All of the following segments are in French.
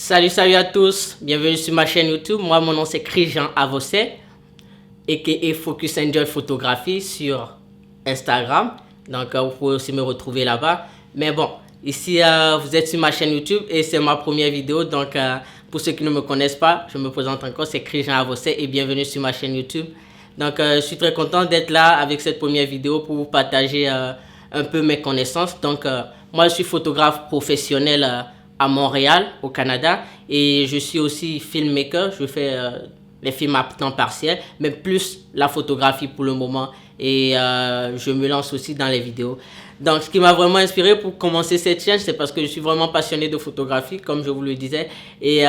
Salut à tous, bienvenue sur ma chaîne YouTube. Moi, mon nom c'est Christian Avossé, a.k.a. Focus Angel Photographie sur Instagram. Donc, vous pouvez aussi me retrouver là-bas. Mais bon, ici, vous êtes sur ma chaîne YouTube et c'est ma première vidéo. Donc, pour ceux qui ne me connaissent pas, je me présente encore, c'est Christian Avossé et bienvenue sur ma chaîne YouTube. Donc, je suis très content d'être là avec cette première vidéo pour vous partager un peu mes connaissances. Donc, moi, je suis photographe professionnel à Montréal, au Canada, et je suis aussi filmmaker. Je fais les films à temps partiel, mais plus la photographie pour le moment, et je me lance aussi dans les vidéos. Donc, ce qui m'a vraiment inspiré pour commencer cette chaîne, c'est parce que je suis vraiment passionné de photographie, comme je vous le disais, et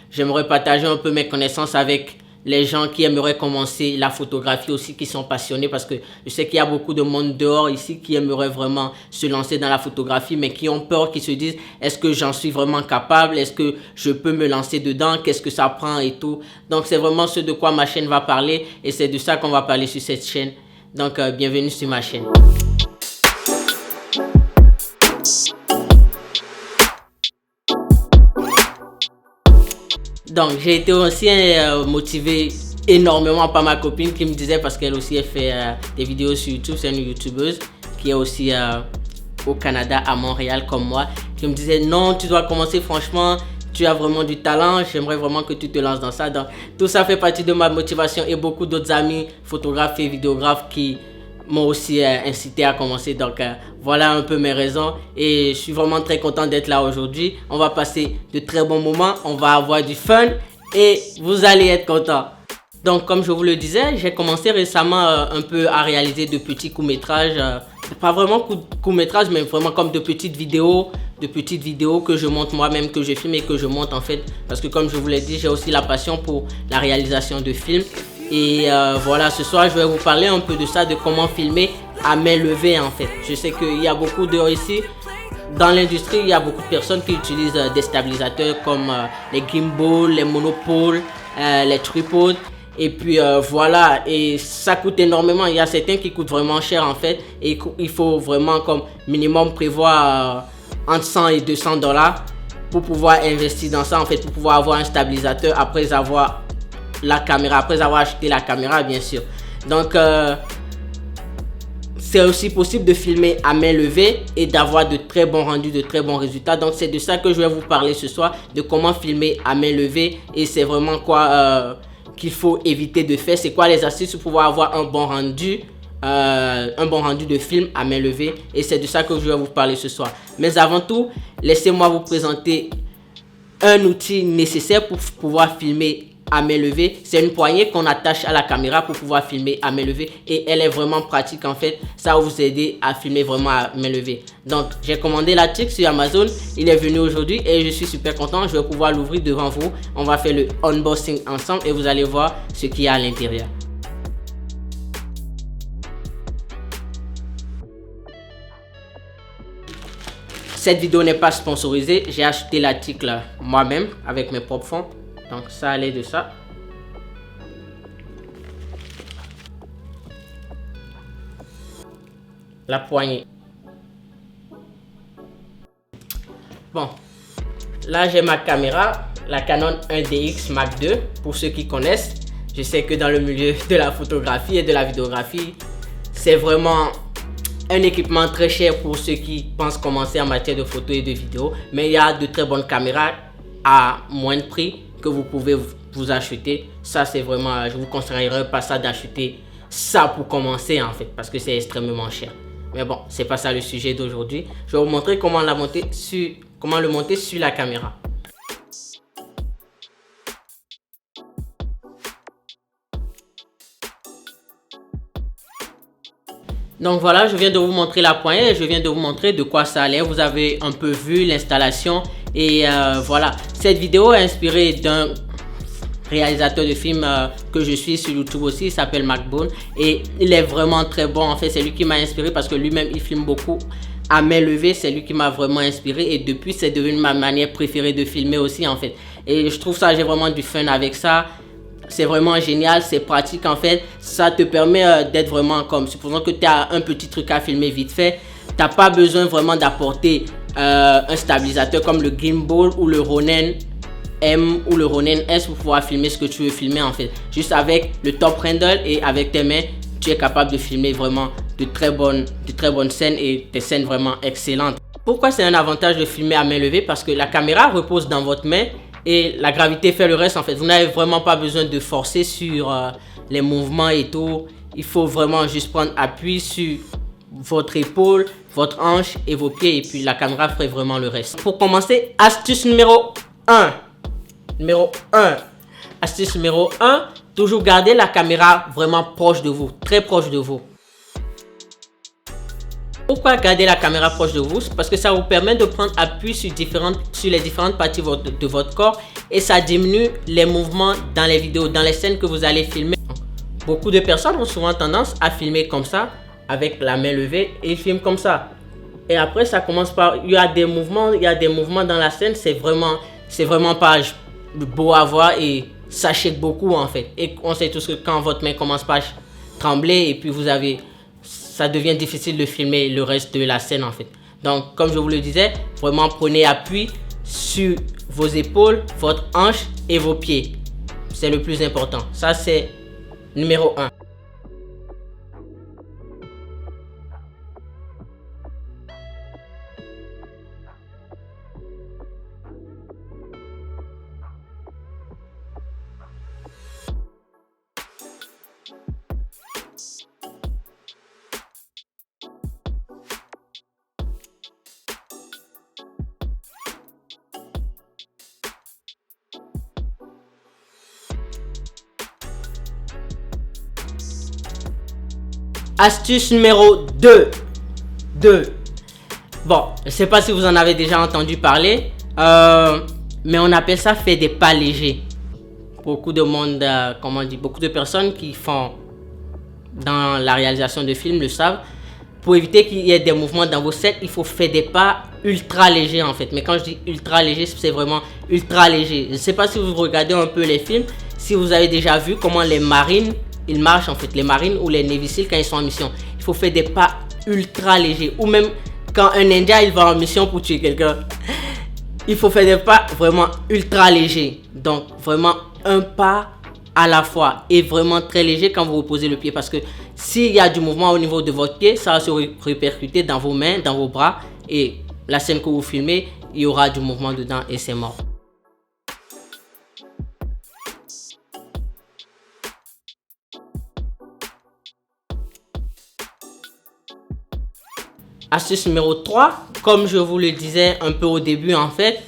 j'aimerais partager un peu mes connaissances avec les gens qui aimeraient commencer la photographie aussi, qui sont passionnés, parce que je sais qu'il y a beaucoup de monde dehors ici qui aimeraient vraiment se lancer dans la photographie, mais qui ont peur, qui se disent est-ce que j'en suis vraiment capable, est-ce que je peux me lancer dedans, qu'est-ce que ça prend et tout. Donc c'est vraiment ce de quoi ma chaîne va parler, et c'est de ça qu'on va parler sur cette chaîne. Donc bienvenue sur ma chaîne. Donc, j'ai été aussi motivé énormément par ma copine qui me disait, parce qu'elle aussi elle fait des vidéos sur YouTube, c'est une youtubeuse qui est aussi au Canada, à Montréal comme moi, qui me disait non, tu dois commencer, franchement, tu as vraiment du talent, j'aimerais vraiment que tu te lances dans ça. Donc, tout ça fait partie de ma motivation et beaucoup d'autres amis photographes et vidéographes qui m'ont aussi incité à commencer. Donc voilà un peu mes raisons et je suis vraiment très content d'être là aujourd'hui. On va passer de très bons moments, on va avoir du fun et vous allez être contents. Donc comme je vous le disais, j'ai commencé récemment un peu à réaliser de petits courts-métrages, pas vraiment courts-métrages mais vraiment comme de petites vidéos que je monte moi-même, que je filme et que je monte en fait, parce que comme je vous l'ai dit, j'ai aussi la passion pour la réalisation de films. Et voilà, ce soir je vais vous parler un peu de ça, de comment filmer à main levée en fait. Je sais qu'il y a beaucoup de ici dans l'industrie, il y a beaucoup de personnes qui utilisent des stabilisateurs comme les gimbals, les monopoles, les tripodes. Et puis voilà, et ça coûte énormément. Il y a certains qui coûtent vraiment cher en fait. Et il faut vraiment comme minimum prévoir entre 100 et 200 $ pour pouvoir investir dans ça en fait, pour pouvoir avoir un stabilisateur après avoir la caméra, après avoir acheté la caméra bien sûr. Donc c'est aussi possible de filmer à main levée et d'avoir de très bons rendus, de très bons résultats. Donc c'est de ça que je vais vous parler ce soir, de comment filmer à main levée, et c'est vraiment quoi qu'il faut éviter de faire, c'est quoi les astuces pour pouvoir avoir un bon rendu de film à main levée, et c'est de ça que je vais vous parler ce soir. Mais avant tout, laissez-moi vous présenter un outil nécessaire pour pouvoir filmer à main levée. C'est une poignée qu'on attache à la caméra pour pouvoir filmer à main levée, et elle est vraiment pratique en fait. Ça va vous aider à filmer vraiment à main levée. Donc j'ai commandé l'article sur Amazon, il est venu aujourd'hui et je suis super content. Je vais pouvoir l'ouvrir devant vous. On va faire le unboxing ensemble et vous allez voir ce qu'il y a à l'intérieur. Cette vidéo n'est pas sponsorisée, j'ai acheté l'article moi-même avec mes propres fonds. Donc ça allait de ça. La poignée. Bon, là j'ai ma caméra, la Canon 1DX Mark II, pour ceux qui connaissent. Je sais que dans le milieu de la photographie et de la vidéographie, c'est vraiment un équipement très cher pour ceux qui pensent commencer en matière de photo et de vidéo. Mais il y a de très bonnes caméras à moins de prix que vous pouvez vous acheter. Ça c'est vraiment, je vous conseillerais pas ça d'acheter ça pour commencer en fait, parce que c'est extrêmement cher. Mais bon, c'est pas ça le sujet d'aujourd'hui. Je vais vous montrer comment le monter sur la caméra. Donc voilà, je viens de vous montrer la poignée, je viens de vous montrer de quoi ça allait. Vous avez un peu vu l'installation et voilà. Cette vidéo est inspirée d'un réalisateur de films que je suis sur YouTube aussi, il s'appelle Mac Bone et il est vraiment très bon en fait. C'est lui qui m'a inspiré parce que lui-même il filme beaucoup à main levée. C'est lui qui m'a vraiment inspiré et depuis c'est devenu ma manière préférée de filmer aussi en fait. Et je trouve ça, j'ai vraiment du fun avec ça. C'est vraiment génial, c'est pratique en fait. Ça te permet d'être vraiment comme, supposons que tu as un petit truc à filmer vite fait. Tu n'as pas besoin vraiment d'apporter un stabilisateur comme le gimbal ou le Ronin M ou le Ronin S pour pouvoir filmer ce que tu veux filmer en fait. Juste avec le top handle et avec tes mains, tu es capable de filmer vraiment de très bonnes scènes et des scènes vraiment excellentes. Pourquoi c'est un avantage de filmer à main levée? Parce que la caméra repose dans votre main et la gravité fait le reste en fait. Vous n'avez vraiment pas besoin de forcer sur les mouvements et tout. Il faut vraiment juste prendre appui sur votre épaule, votre hanche et vos pieds et puis la caméra ferait vraiment le reste. Pour commencer, astuce numéro 1. Astuce numéro 1, toujours garder la caméra vraiment proche de vous, très proche de vous. Pourquoi garder la caméra proche de vous? Parce que ça vous permet de prendre appui sur les différentes parties de votre corps et ça diminue les mouvements dans les vidéos, dans les scènes que vous allez filmer. Beaucoup de personnes ont souvent tendance à filmer comme ça, avec la main levée, et ils filment comme ça. Et après, ça commence par... Il y a des mouvements dans la scène, c'est vraiment pas beau à voir et ça shake beaucoup en fait. Et on sait tous que quand votre main commence par trembler et puis ça devient difficile de filmer le reste de la scène en fait. Donc comme je vous le disais, vraiment prenez appui sur vos épaules, votre hanche et vos pieds. C'est le plus important. Ça c'est numéro 1. Astuce numéro 2. Bon, je ne sais pas si vous en avez déjà entendu parler, mais on appelle ça faire des pas légers. Beaucoup de monde, beaucoup de personnes qui font dans la réalisation de films le savent. Pour éviter qu'il y ait des mouvements dans vos scènes, il faut faire des pas ultra légers en fait. Mais quand je dis ultra léger, c'est vraiment ultra léger. Je ne sais pas si vous regardez un peu les films, si vous avez déjà vu comment les marines ils marchent en fait, les marines ou les Navy Seals quand ils sont en mission. Il faut faire des pas ultra légers. Ou même quand un ninja il va en mission pour tuer quelqu'un, il faut faire des pas vraiment ultra légers. Donc vraiment un pas à la fois et vraiment très léger quand vous reposez le pied. Parce que s'il y a du mouvement au niveau de votre pied, ça va se répercuter dans vos mains, dans vos bras. Et la scène que vous filmez, il y aura du mouvement dedans et c'est mort. Astuce numéro 3, comme je vous le disais un peu au début en fait,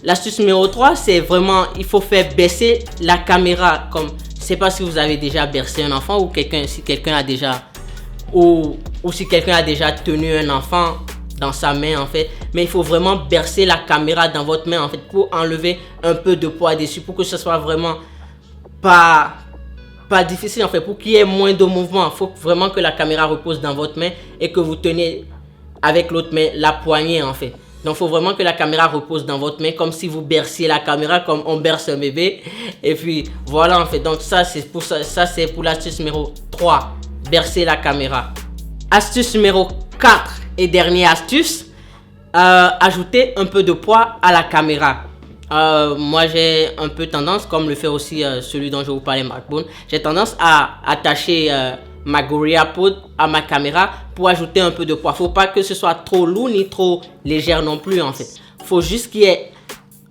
l'astuce numéro 3 c'est vraiment, il faut faire baisser la caméra. Comme, je ne sais pas si vous avez déjà bercé un enfant ou si quelqu'un a déjà tenu un enfant dans sa main en fait, mais il faut vraiment bercer la caméra dans votre main en fait pour enlever un peu de poids dessus, pour que ce soit vraiment pas difficile en fait, pour qu'il y ait moins de mouvement. Il faut vraiment que la caméra repose dans votre main et que vous tenez avec l'autre main la poignée en fait. Donc il faut vraiment que la caméra repose dans votre main, comme si vous berciez la caméra comme on berce un bébé. Et puis voilà en fait. Donc ça c'est pour l'astuce numéro 3, bercer la caméra. Astuce numéro 4 et dernière astuce, ajouter un peu de poids à la caméra. Moi j'ai un peu tendance, comme le fait aussi celui dont je vous parlais, Mark Boone, j'ai tendance à attacher ma Gorilla Pod à ma caméra pour ajouter un peu de poids. Faut pas que ce soit trop lourd ni trop légère non plus en fait. Faut juste qu'il y ait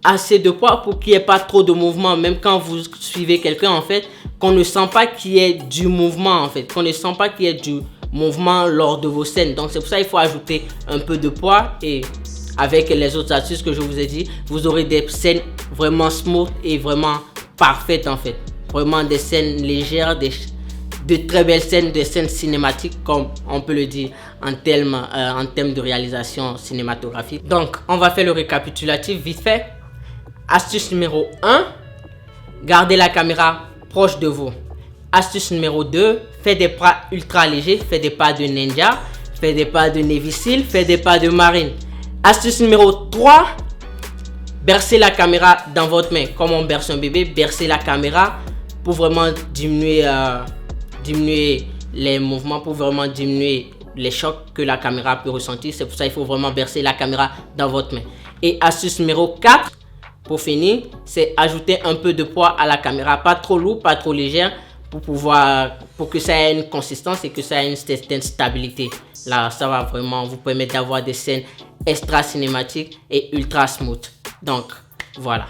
assez de poids pour qu'il n'y ait pas trop de mouvement. Même quand vous suivez quelqu'un en fait, qu'on ne sent pas qu'il y ait du mouvement en fait, qu'on ne sent pas qu'il y ait du mouvement lors de vos scènes. Donc c'est pour ça qu'il faut ajouter un peu de poids, et avec les autres astuces que je vous ai dit, vous aurez des scènes vraiment smooth et vraiment parfaites en fait. Vraiment des scènes légères, de très belles scènes, des scènes cinématiques comme on peut le dire en termes de réalisation cinématographique. Donc on va faire le récapitulatif vite fait. Astuce numéro 1, gardez la caméra proche de vous. Astuce numéro 2, faites des pas ultra légers, faites des pas de ninja, faites des pas de Navy Seal, faites des pas de marine. Astuce numéro 3, bercez la caméra dans votre main. Comme on berce un bébé, bercez la caméra pour vraiment diminuer les mouvements, pour vraiment diminuer les chocs que la caméra peut ressentir. C'est pour ça qu'il faut vraiment bercer la caméra dans votre main. Et astuce numéro 4, pour finir, c'est ajouter un peu de poids à la caméra. Pas trop lourd, pas trop légère, pour que ça ait une consistance et que ça ait une certaine stabilité. Là, ça va vraiment vous permettre d'avoir des scènes extra cinématiques et ultra smooth. Donc, voilà.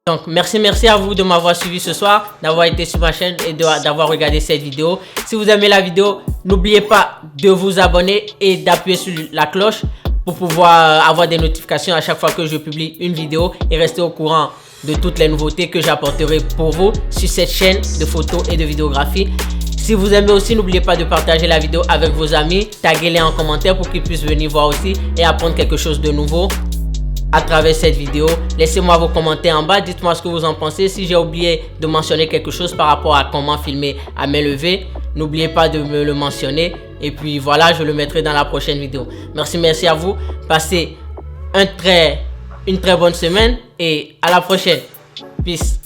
Donc, merci à vous de m'avoir suivi ce soir, d'avoir été sur ma chaîne et d'avoir regardé cette vidéo. Si vous aimez la vidéo, n'oubliez pas de vous abonner et d'appuyer sur la cloche pour pouvoir avoir des notifications à chaque fois que je publie une vidéo et rester au courant de toutes les nouveautés que j'apporterai pour vous sur cette chaîne de photos et de vidéographie. Si vous aimez aussi, n'oubliez pas de partager la vidéo avec vos amis, taguez-les en commentaire pour qu'ils puissent venir voir aussi et apprendre quelque chose de nouveau à travers cette vidéo. Laissez-moi vos commentaires en bas, dites-moi ce que vous en pensez. Si j'ai oublié de mentionner quelque chose par rapport à comment filmer à main levée, n'oubliez pas de me le mentionner. Et puis voilà, je le mettrai dans la prochaine vidéo. Merci à vous. Passez une très bonne semaine et à la prochaine. Peace.